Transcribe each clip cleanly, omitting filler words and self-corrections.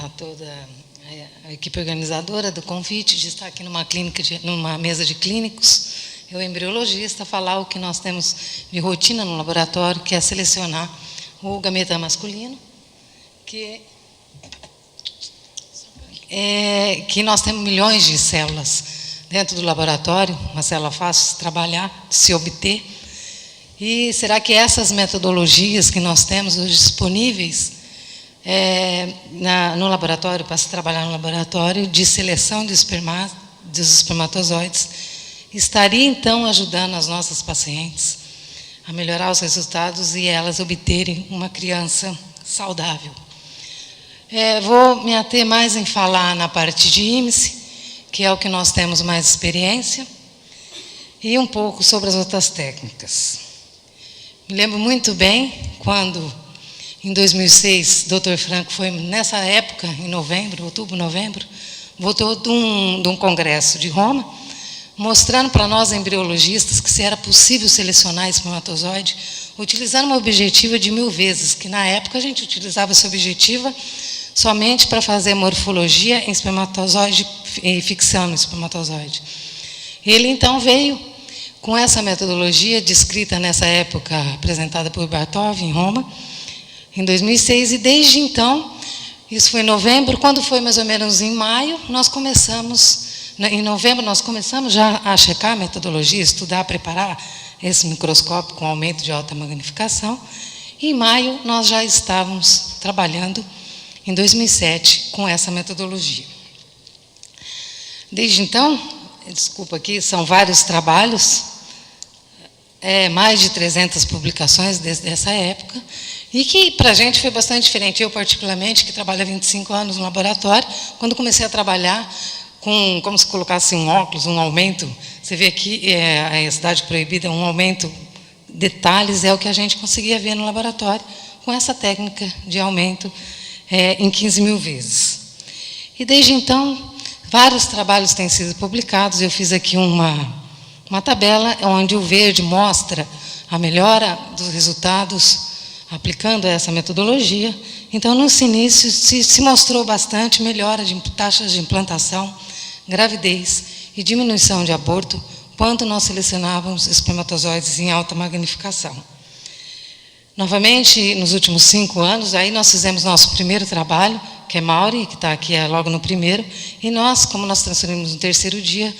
a toda a equipe organizadora do convite de estar aqui numa mesa de clínicos, eu, embriologista, falar o que nós temos de rotina no laboratório, que é selecionar o gameta masculino, que nós temos milhões de células dentro do laboratório, uma célula fácil de se trabalhar, de se obter. E será que essas metodologias que nós temos hoje disponíveis no laboratório, para se trabalhar no laboratório de seleção dos espermatozoides, estaria então ajudando as nossas pacientes a melhorar os resultados e elas obterem uma criança saudável? Vou me ater mais em falar na parte de IMSE, que é o que nós temos mais experiência, e um pouco sobre as outras técnicas. Me lembro muito bem quando, em 2006, o Dr. Franco foi, nessa época, em novembro, outubro, novembro, voltou de um congresso de Roma, mostrando para nós, embriologistas, que se era possível selecionar espermatozoide utilizando uma objetiva de 1000 vezes, que na época a gente utilizava essa objetiva somente para fazer morfologia em espermatozoide e ficção no espermatozoide. Ele, então, veio com essa metodologia descrita nessa época, apresentada por Bartov, em Roma, em 2006, e desde então, isso foi em novembro, quando foi mais ou menos em maio, nós começamos, em novembro nós começamos já a checar a metodologia, estudar, preparar esse microscópio com aumento de alta magnificação, e em maio nós já estávamos trabalhando, em 2007, com essa metodologia. Desde então, desculpa aqui, são vários trabalhos, mais de 300 publicações desde essa época, e que para a gente foi bastante diferente. Eu, particularmente, que trabalho há 25 anos no laboratório, quando comecei a trabalhar com, como se colocasse um óculos, um aumento, você vê aqui, a cidade proibida, um aumento, detalhes, é o que a gente conseguia ver no laboratório, com essa técnica de aumento em 15.000 vezes. E desde então, vários trabalhos têm sido publicados. Eu fiz aqui uma tabela onde o verde mostra a melhora dos resultados aplicando essa metodologia. Então, no início, se mostrou bastante melhora de taxas de implantação, gravidez e diminuição de aborto quando nós selecionávamos espermatozoides em alta magnificação. Novamente, nos últimos 5 anos, aí nós fizemos nosso primeiro trabalho, que é Mauri, que está aqui logo no primeiro, e nós, como nós transferimos no terceiro dia,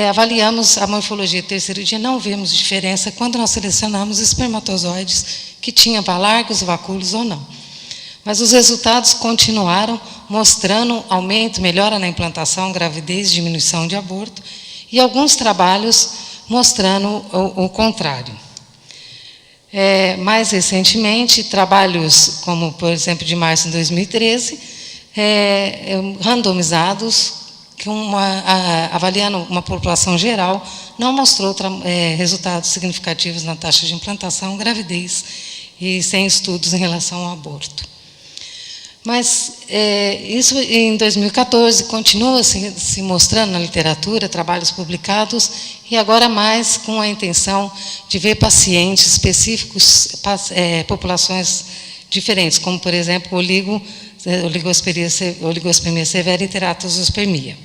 avaliamos a morfologia do terceiro dia, não vemos diferença quando nós selecionamos espermatozoides que tinham largos vacúolos ou não. Mas os resultados continuaram mostrando aumento, melhora na implantação, gravidez, diminuição de aborto, e alguns trabalhos mostrando o contrário. Mais recentemente, trabalhos como, por exemplo, de março de 2013, randomizados, avaliando uma população geral, não mostrou resultados significativos na taxa de implantação, gravidez, e sem estudos em relação ao aborto. Mas isso em 2014 continua se mostrando na literatura, trabalhos publicados, e agora mais com a intenção de ver pacientes específicos, populações diferentes, como, por exemplo, oligospermia severa e teratosospermia.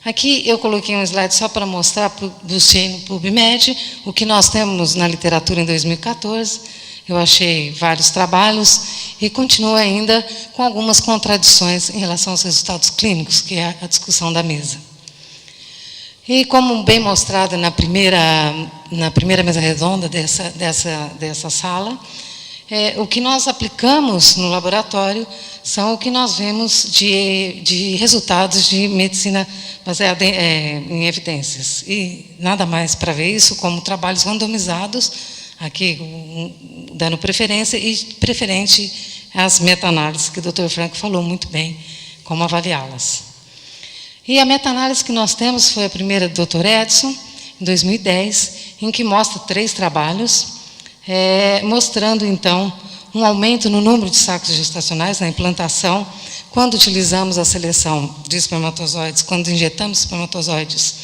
Aqui eu coloquei um slide só para mostrar do Chain PubMed, o que nós temos na literatura em 2014, eu achei vários trabalhos e continuo ainda com algumas contradições em relação aos resultados clínicos, que é a discussão da mesa. E como bem mostrado na primeira mesa redonda dessa sala, o que nós aplicamos no laboratório são o que nós vemos de resultados de medicina baseada em evidências. E nada mais para ver isso como trabalhos randomizados, aqui dando preferência, e preferente às meta-análises, que o Dr. Franco falou muito bem, como avaliá-las. E a meta-análise que nós temos foi a primeira do Dr. Edson, em 2010, em que mostra 3 trabalhos, mostrando, então, um aumento no número de sacos gestacionais na implantação, quando utilizamos a seleção de espermatozoides, quando injetamos espermatozoides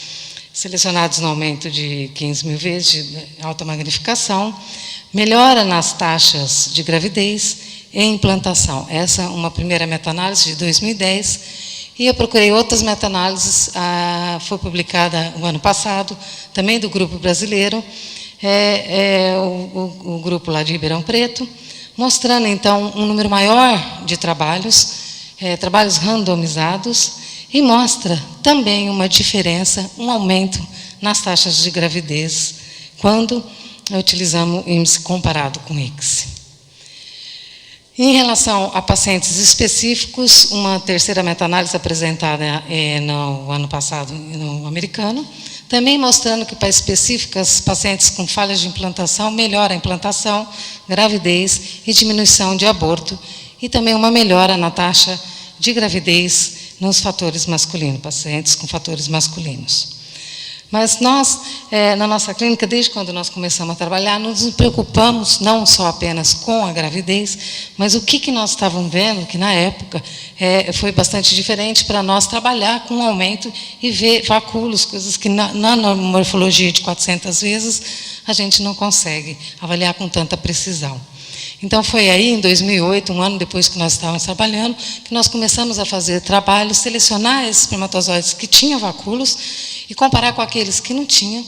selecionados no aumento de 15.000 vezes de alta magnificação, melhora nas taxas de gravidez em implantação. Essa é uma primeira meta-análise de 2010, e eu procurei outras meta-análises, foi publicada o ano passado, também do grupo brasileiro, o grupo lá de Ribeirão Preto, mostrando, então, um número maior de trabalhos, trabalhos randomizados, e mostra também uma diferença, um aumento nas taxas de gravidez, quando utilizamos o índice comparado com o ICSI. Em relação a pacientes específicos, uma terceira meta-análise apresentada no ano passado no americano, também mostrando que para específicas, pacientes com falhas de implantação, melhora a implantação, gravidez e diminuição de aborto, e também uma melhora na taxa de gravidez nos fatores masculinos, pacientes com fatores masculinos. Mas nós, na nossa clínica, desde quando nós começamos a trabalhar, nos preocupamos não só apenas com a gravidez, mas o que nós estávamos vendo, que na época foi bastante diferente para nós trabalhar com um aumento e ver vacúolos, coisas que na morfologia de 400 vezes a gente não consegue avaliar com tanta precisão. Então, foi aí, em 2008, um ano depois que nós estávamos trabalhando, que nós começamos a fazer trabalhos, selecionar esses espermatozoides que tinham vacúolos e comparar com aqueles que não tinham.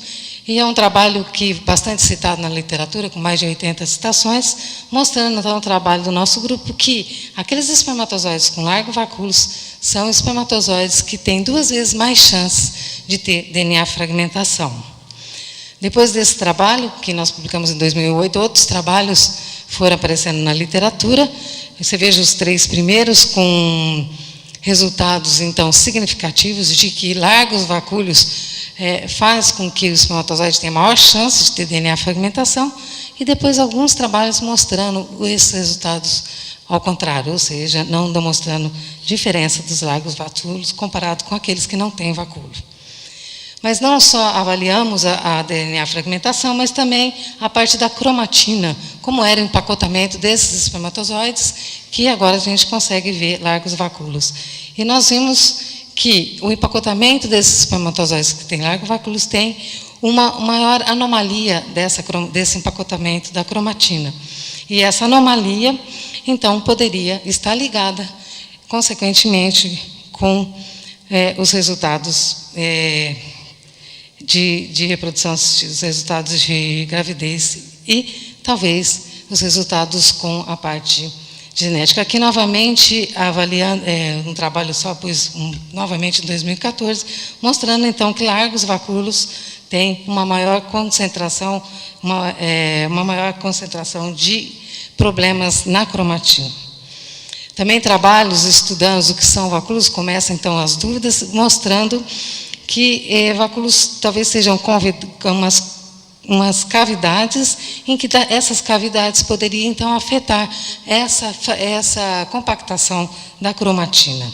E é um trabalho que bastante citado na literatura, com mais de 80 citações, mostrando, então, o trabalho do nosso grupo, que aqueles espermatozoides com largo vacúolos são espermatozoides que têm 2 vezes mais chance de ter DNA fragmentação. Depois desse trabalho, que nós publicamos em 2008, outros trabalhos foram aparecendo na literatura. Você veja os 3 primeiros com resultados, então, significativos de que largos vacúolos faz com que o espermatozoide tenha maior chance de ter DNA fragmentação, e depois alguns trabalhos mostrando esses resultados ao contrário, ou seja, não demonstrando diferença dos largos vacúolos comparado com aqueles que não têm vacúolo. Mas não só avaliamos a DNA fragmentação, mas também a parte da cromatina, como era o empacotamento desses espermatozoides, que agora a gente consegue ver largos vacúolos. E nós vimos que o empacotamento desses espermatozoides que têm largos vacúolos tem uma maior anomalia desse empacotamento da cromatina. E essa anomalia, então, poderia estar ligada, consequentemente, com os resultados de reprodução assistida, os resultados de gravidez e, talvez, os resultados com a parte genética. Aqui, novamente, avaliando, um trabalho só, novamente, em 2014, mostrando, então, que largos vacúolos têm uma maior concentração, uma maior concentração de problemas na cromatina. Também trabalhos estudando o que são vacúolos, começam, então, as dúvidas, mostrando que vacúolos talvez sejam umas cavidades, em que essas cavidades poderiam, então, afetar essa compactação da cromatina.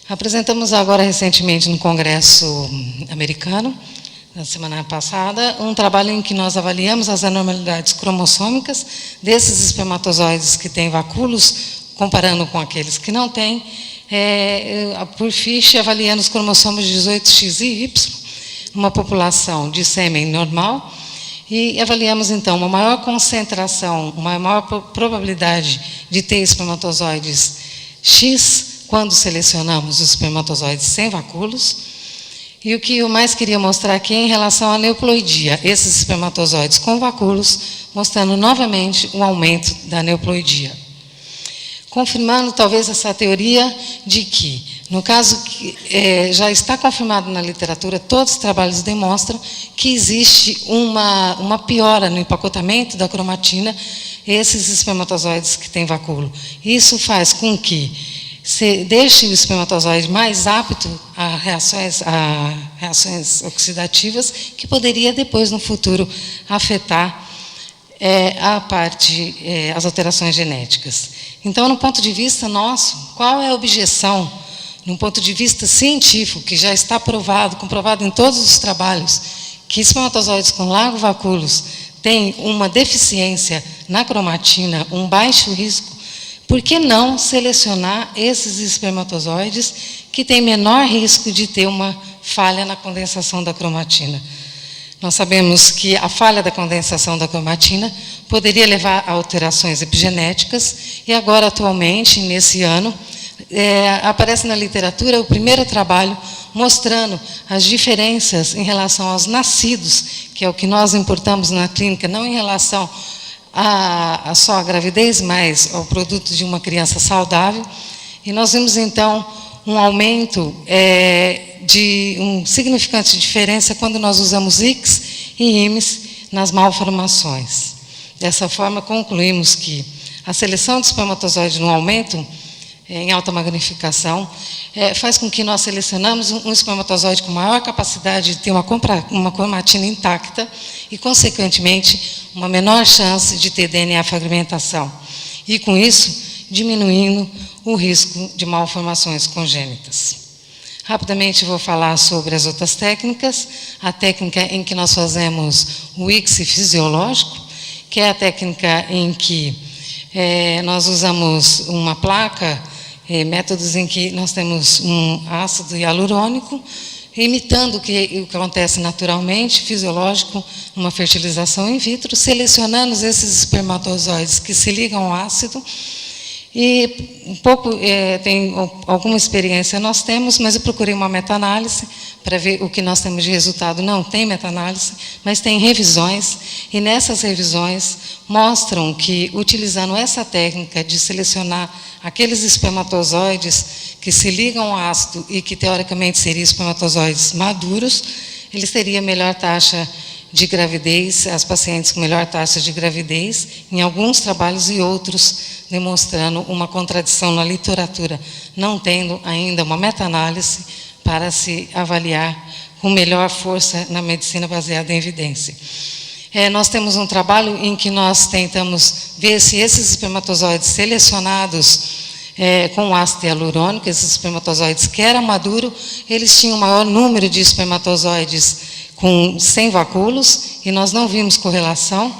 Apresentamos agora, recentemente, no Congresso americano, na semana passada, um trabalho em que nós avaliamos as anormalidades cromossômicas desses espermatozoides que têm vacúolos, comparando com aqueles que não têm, por ficha, avaliando os cromossomos 18X e Y, uma população de sêmen normal, e avaliamos, então, uma maior concentração, uma maior probabilidade de ter espermatozoides X, quando selecionamos os espermatozoides sem vacúolos. E o que eu mais queria mostrar aqui é em relação à neuploidia, esses espermatozoides com vacúolos, mostrando novamente um aumento da neuploidia. Confirmando, talvez, essa teoria de que, no caso que já está confirmado na literatura, todos os trabalhos demonstram que existe uma piora no empacotamento da cromatina, esses espermatozoides que têm vacúolo. Isso faz com que se deixe o espermatozoide mais apto a reações oxidativas, que poderia depois, no futuro, afetar as alterações genéticas. Então, no ponto de vista nosso, qual é a objeção, no ponto de vista científico, que já está comprovado em todos os trabalhos, que espermatozoides com largos vacúolos têm uma deficiência na cromatina, um baixo risco? Por que não selecionar esses espermatozoides que têm menor risco de ter uma falha na condensação da cromatina? Nós sabemos que a falha da condensação da cromatina poderia levar a alterações epigenéticas, e agora, atualmente, nesse ano, aparece na literatura o primeiro trabalho mostrando as diferenças em relação aos nascidos, que é o que nós importamos na clínica, não em relação a só a gravidez, mas ao produto de uma criança saudável. E nós vimos, então, um aumento de uma significante diferença quando nós usamos ICS e IMES nas malformações. Dessa forma, concluímos que a seleção de espermatozoide no aumento em alta magnificação faz com que nós selecionamos um espermatozoide com maior capacidade de ter uma cromatina intacta e, consequentemente, uma menor chance de ter DNA fragmentação. E, com isso, diminuindo o risco de malformações congênitas. Rapidamente vou falar sobre as outras técnicas. A técnica em que nós fazemos o ICSI fisiológico, que é a técnica em que nós usamos uma placa, métodos em que nós temos um ácido hialurônico, imitando o que acontece naturalmente, fisiológico, uma fertilização in vitro, selecionando esses espermatozoides que se ligam ao ácido. E um pouco, tem alguma experiência nós temos, mas eu procurei uma meta-análise para ver o que nós temos de resultado. Não tem meta-análise, mas tem revisões, e nessas revisões mostram que, utilizando essa técnica de selecionar aqueles espermatozoides que se ligam ao ácido e que, teoricamente, seriam espermatozoides maduros, eles teriam melhor taxa de gravidez, as pacientes com melhor taxa de gravidez, em alguns trabalhos, e outros demonstrando uma contradição na literatura, não tendo ainda uma meta-análise para se avaliar com melhor força na medicina baseada em evidência. Nós temos um trabalho em que nós tentamos ver se esses espermatozoides selecionados com ácido hialurônico, esses espermatozoides que eram maduros, eles tinham um maior número de espermatozoides sem vacúolos, e nós não vimos correlação,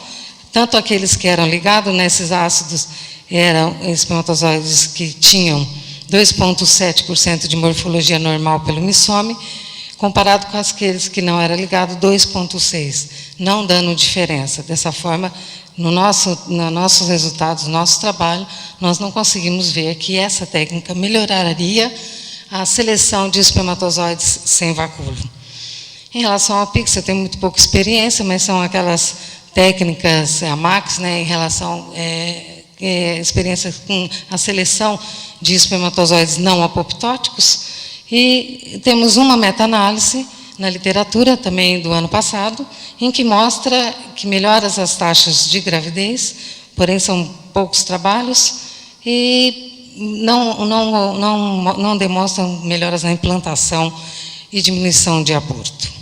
tanto aqueles que eram ligados nesses ácidos eram espermatozoides que tinham 2,7% de morfologia normal pelo missome, comparado com aqueles que não eram ligados, 2,6%, não dando diferença. Dessa forma, nos nossos resultados, no nosso trabalho, nós não conseguimos ver que essa técnica melhoraria a seleção de espermatozoides sem vacúolo. Em relação ao PICS, eu tenho muito pouca experiência, mas são aquelas técnicas, a MAX, em relação experiência com a seleção de espermatozoides não apoptóticos, e temos uma meta-análise na literatura, também do ano passado, em que mostra que melhora as taxas de gravidez, porém são poucos trabalhos, e não demonstram melhoras na implantação e diminuição de aborto.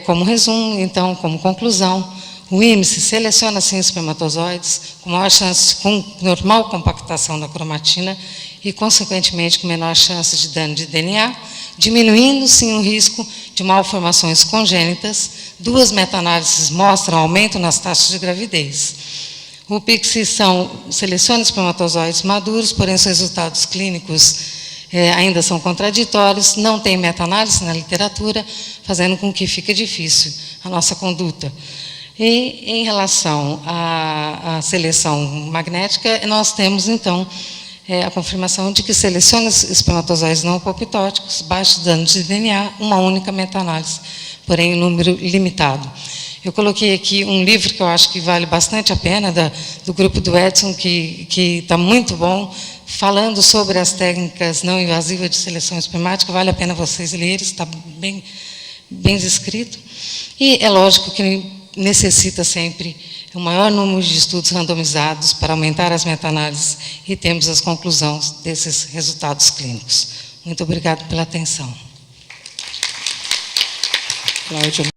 Como resumo, então, como conclusão, o IMES seleciona, sim, espermatozoides com maior chance, com normal compactação da cromatina e, consequentemente, com menor chance de dano de DNA, diminuindo, sim, o risco de malformações congênitas. Duas meta-análises mostram aumento nas taxas de gravidez. O PICS seleciona espermatozoides maduros, porém, os resultados clínicos ainda são contraditórios, não tem meta-análise na literatura, fazendo com que fique difícil a nossa conduta. E, em relação à seleção magnética, nós temos, então, a confirmação de que seleciona espermatozoides não apoptóticos, baixo dano de DNA, uma única meta-análise, porém em número limitado. Eu coloquei aqui um livro que eu acho que vale bastante a pena, do grupo do Edson, que está muito bom, falando sobre as técnicas não invasivas de seleção espermática. Vale a pena vocês lerem, está bem descrito. E é lógico que necessita sempre um maior número de estudos randomizados para aumentar as meta-análises e termos as conclusões desses resultados clínicos. Muito obrigado pela atenção. Cláudia.